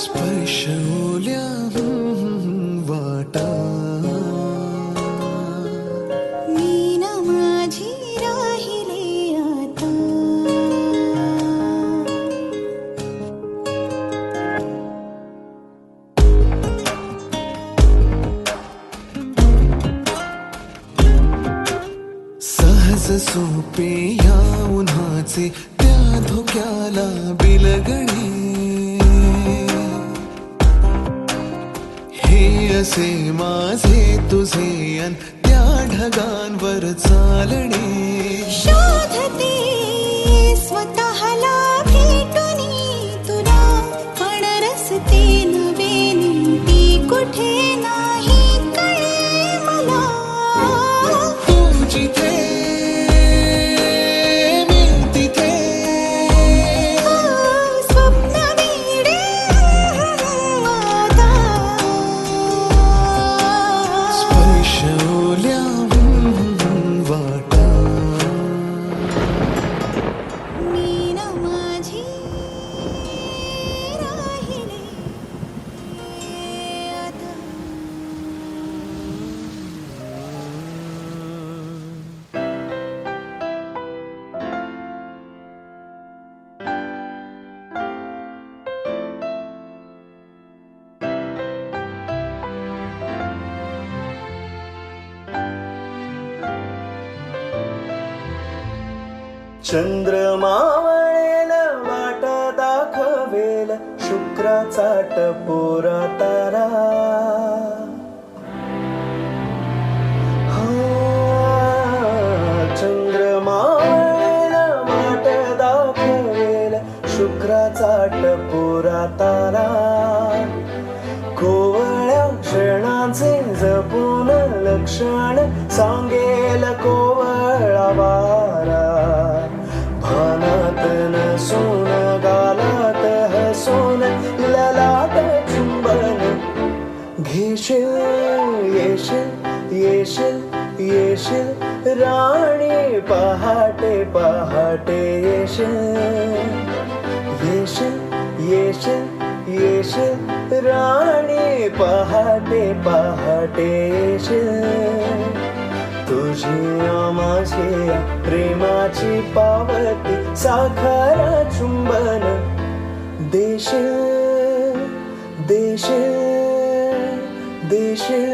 स्पर्श ओल्या वाटा मी ना माझी राहिले आता. सहज सोपे या उन्हाचे त्या धोक्याला बिलगणे हे असे माझे तुझे अन त्या ढगांवर चालणे. शोधते स्वतःला भेटूनी तुला, पण रस्ते नवे नेमती कुठे नाही कळे मला. तू जिथे मी तिथे स्वप्न वेडे आता. स्पर्श ओल्या वाटा मी ना माझी राहिले आता. चंद्रमावळेल वाट दाखवेल शुक्राचा टपोरा तारा. चंद्रमावळेल वाट दाखवेल शुक्राचा टपोरा तारा. कोवळ्या क्षणाचे जपून लक्षण सांगेल कोवळा वारा. भानात नसून गालात हसून ललाट चुंबन घेशील येशील येशील येशील राणी पहाटे पहाटे येशील येशील येशील येशील राणी पहाटे पहाटे येशील. तुझी माझी प्रेमाची पावती साखरा चुंबन देशील देशील देशील.